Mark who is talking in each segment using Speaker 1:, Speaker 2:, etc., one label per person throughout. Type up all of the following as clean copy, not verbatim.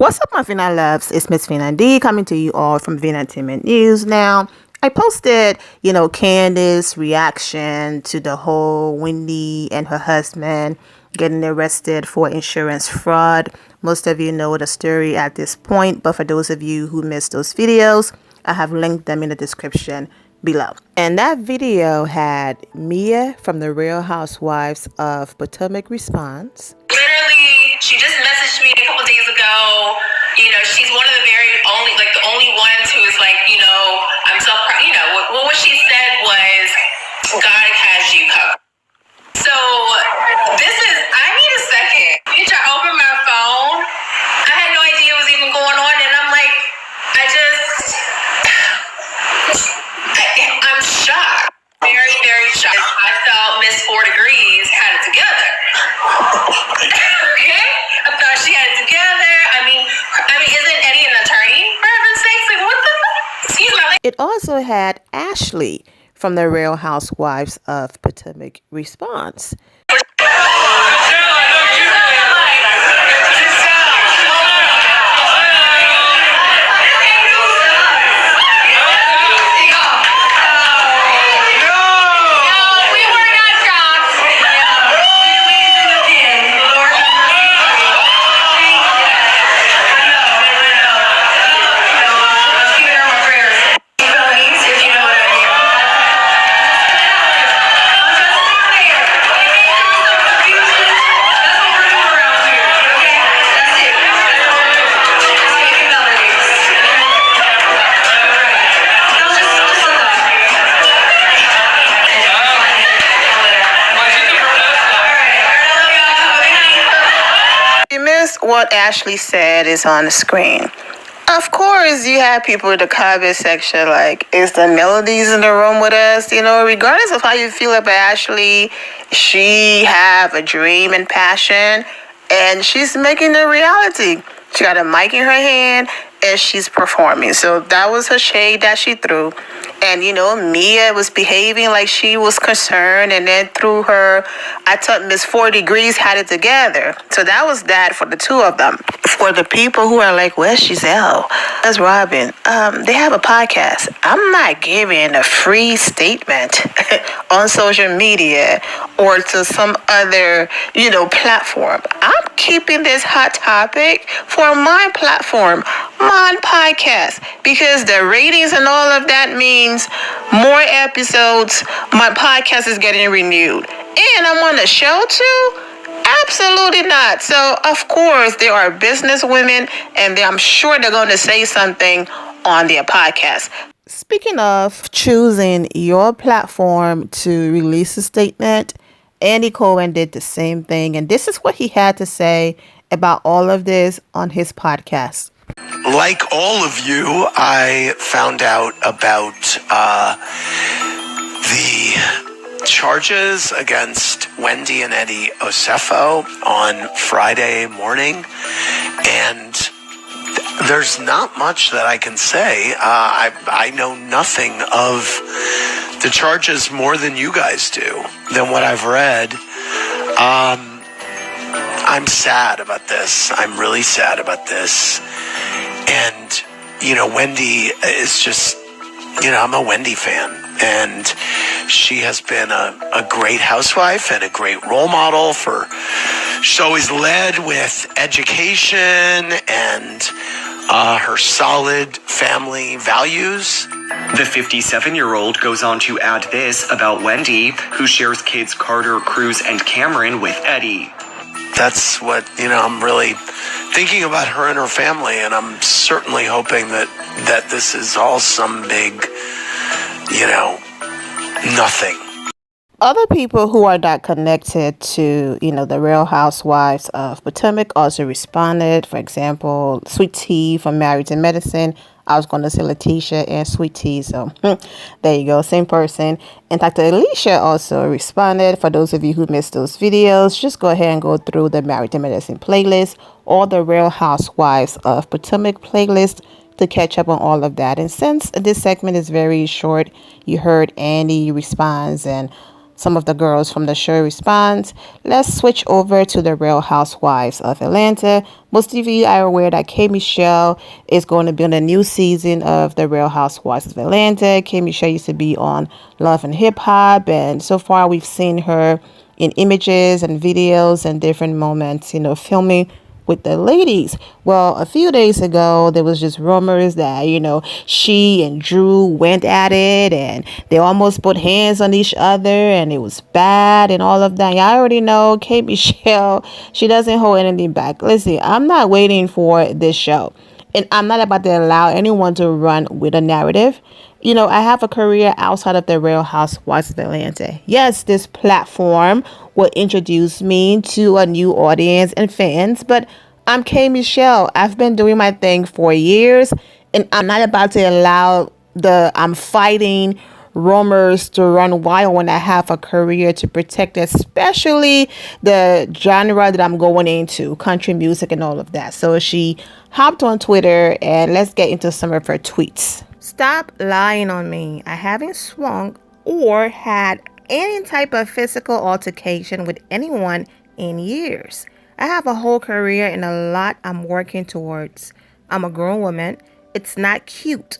Speaker 1: What's up, my Vina loves? It's Miss Vina D coming to you all from Vina Entertainment News. Now, I posted, Candace's reaction to the whole Wendy and her husband getting arrested for insurance fraud. Most of you know the story at this point, but for those of you who missed those videos, I have linked them in the description below. And that video had Mia from the Real Housewives of Potomac response.
Speaker 2: Literally, she just messaged me a couple days ago. She's one of the the only ones who is like, I'm so proud. What she said was, God has you covered. So I need a second. I opened my phone. I had no idea it was even going on. And I'm like, I'm shocked. Very, very shocked. I felt Miss 4 Degrees had it together. Okay? I thought she had it together. I mean, isn't Eddie an attorney? For heaven's sakes, like, what the fuck? Excuse my.
Speaker 1: It also had Ashley from the Real Housewives of Potomac response. What Ashley said is on the screen. Of course, you have people in the comment section like, is the Melodies in the room with us? Regardless of how you feel about Ashley, she have a dream and passion, and she's making it a reality. She got a mic in her hand, and she's performing. So that was her shade that she threw. And, Mia was behaving like she was concerned. And then through her, I thought Miss 4 Degrees had it together. So that was that for the two of them. For the people who are like, where's Giselle? Where's Robin? They have a podcast. I'm not giving a free statement on social media or to some other, platform. I'm keeping this hot topic for my platform, my podcast, because the ratings and all of that means more episodes. My podcast is getting renewed, and I'm on the show too. Absolutely not. So of course there are business women, and I'm sure they're going to say something on their podcast. Speaking of choosing your platform to release a statement, Andy Cohen did the same thing, and this is what he had to say about all of this on his podcast.
Speaker 3: Like all of you, I found out about the charges against Wendy and Eddie Osefo on Friday morning, and there's not much that I can say. I know nothing of the charges more than you guys do, than what I've read. I'm sad about this. I'm really sad about this. And, Wendy is just, I'm a Wendy fan. And she has been a great housewife and a great role model she's always led with education and her solid family values.
Speaker 4: The 57-year-old goes on to add this about Wendy, who shares kids Carter, Cruz, and Cameron with Eddie.
Speaker 3: That's what, I'm really thinking about her and her family, and I'm certainly hoping that this is all some big, nothing.
Speaker 1: Other people who are not connected to, the Real Housewives of Potomac also responded. For example, Sweet Tea from Married to Medicine. I was going to say Letitia and Sweet Tea, so there you go, same person. And Dr. Alicia also responded. For those of you who missed those videos, just go ahead and go through the Married to Medicine playlist or the Real Housewives of Potomac playlist to catch up on all of that. And since this segment is very short, you heard Andy responds and some of the girls from the show response. Let's switch over to the Real Housewives of Atlanta. Most of you are aware that K. Michelle is going to be on a new season of the Real Housewives of Atlanta. K. Michelle used to be on Love and Hip Hop, and so far we've seen her in images and videos and different moments, filming with the ladies. Well, a few days ago, there was just rumors that, she and Drew went at it and they almost put hands on each other and it was bad and all of that. Y'all already know K. Michelle, she doesn't hold anything back. Listen, I'm not waiting for this show. And I'm not about to allow anyone to run with a narrative. I have a career outside of the Real Housewives of Atlanta. Yes, this platform will introduce me to a new audience and fans, but I'm K. Michelle. I've been doing my thing for years, and I'm not about to allow I'm fighting rumors to run wild when I have a career to protect, especially the genre that I'm going into, country music and all of that. So she hopped on Twitter, and let's get into some of her tweets. Stop lying on me. I haven't swung or had any type of physical altercation with anyone in years. I have a whole career and a lot I'm working towards. I'm a grown woman. It's not cute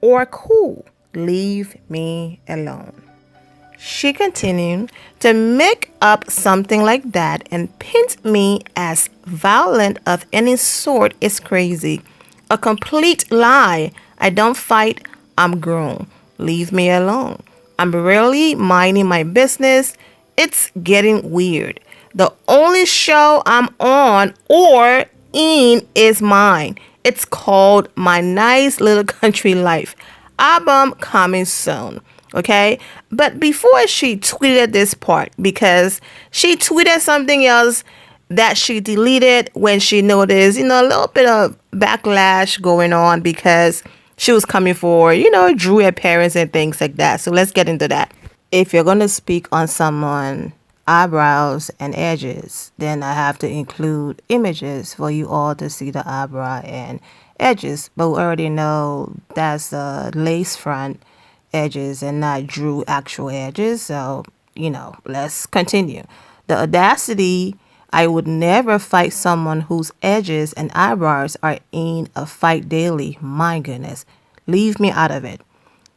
Speaker 1: or cool. Leave me alone. She continued to make up something like that and paint me as violent of any sort is crazy. A complete lie. I don't fight. I'm grown. Leave me alone. I'm really minding my business. It's getting weird. The only show I'm on or in is mine. It's called My Nice Little Country Life. Album coming soon. Okay? But before she tweeted this part, because she tweeted something else that she deleted when she noticed, a little bit of backlash going on because she was coming for, Drew appearance and things like that. So let's get into that. If you're going to speak on someone, eyebrows and edges, then I have to include images for you all to see the eyebrow and edges. But we already know that's the lace front edges and not Drew actual edges. So, let's continue. The audacity. I would never fight someone whose edges and eyebrows are in a fight daily. My goodness. Leave me out of it.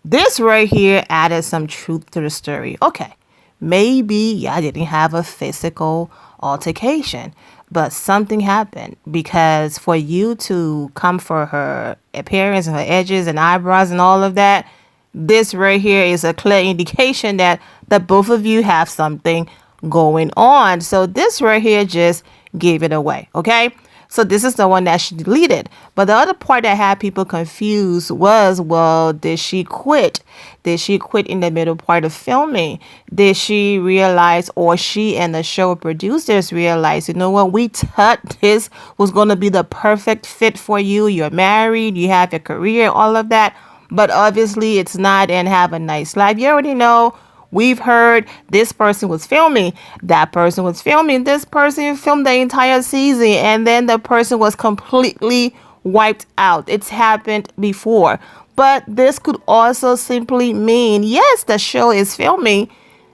Speaker 1: This right here added some truth to the story. Okay, maybe I didn't have a physical altercation, but something happened because for you to come for her appearance and her edges and eyebrows and all of that, this right here is a clear indication that the both of you have something going on. So this right here just gave it away. Okay. So this is the one that she deleted. But the other part that had people confused was, well, did she quit? Did she quit in the middle part of filming? Did she realize, or she and the show producers realized, you know what, we thought this was going to be the perfect fit for you. You're married, you have your career, all of that. But obviously it's not, and have a nice life. You already know. We've heard this person was filming, that person was filming, this person filmed the entire season, and then the person was completely wiped out. It's happened before. But this could also simply mean, yes, the show is filming.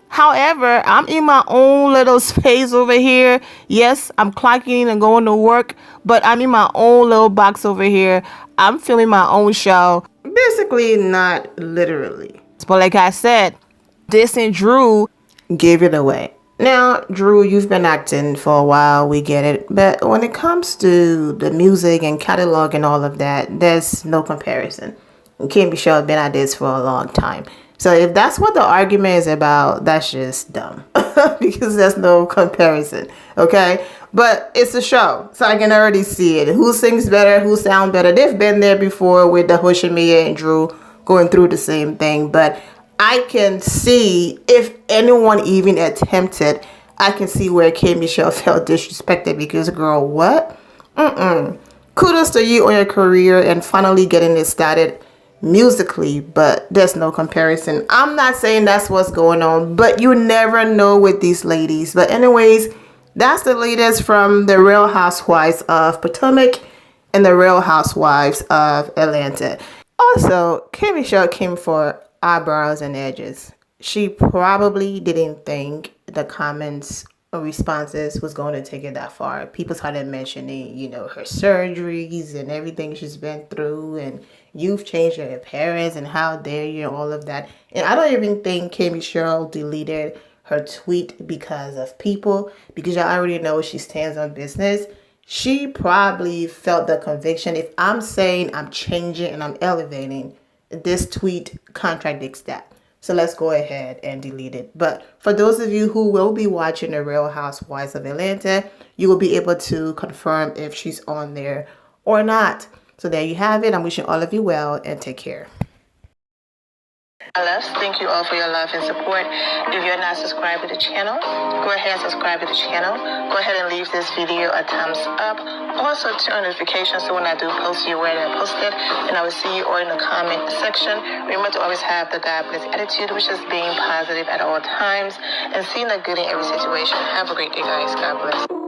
Speaker 1: However, I'm in my own little space over here. Yes, I'm clocking in and going to work, but I'm in my own little box over here. I'm filming my own show. Basically, not literally. But like I said, this and Drew gave it away. Now, Drew, you've been acting for a while. We get it. But when it comes to the music and catalog and all of that, there's no comparison. Kim Michelle has been at this for a long time. So if that's what the argument is about, that's just dumb. Because there's no comparison. Okay? But it's a show. So I can already see it. Who sings better? Who sounds better? They've been there before with the Hushimia and Drew going through the same thing. But I can see, if anyone even attempted, I can see where K. Michelle felt disrespected because, girl, what? Kudos to you on your career and finally getting it started musically, but there's no comparison. I'm not saying that's what's going on, but you never know with these ladies. But anyways, that's the latest from the Real Housewives of Potomac and the Real Housewives of Atlanta. Also, K. Michelle came for eyebrows and edges. she probably didn't think the comments or responses was going to take it that far. People started mentioning, her surgeries and everything she's been through, and you've changed your appearance, and how dare you, and all of that. And I don't even think Kimmy Cheryl deleted her tweet because of people, because y'all already know she stands on business. She probably felt the conviction. If I'm saying I'm changing and I'm elevating, this tweet contradicts that. So let's go ahead and delete it. But for those of you who will be watching The Real Housewives of Atlanta, you will be able to confirm if she's on there or not. So there you have it. I'm wishing all of you well, and take care. Thank you all for your love and support. If you're not subscribed to the channel, go ahead and subscribe to the channel. Go ahead and leave this video a thumbs up. Also turn on notifications so when I do post, you're aware that I posted. And I will see you all in the comment section. Remember to always have the God bless attitude, which is being positive at all times and seeing the good in every situation. Have a great day, guys. God bless.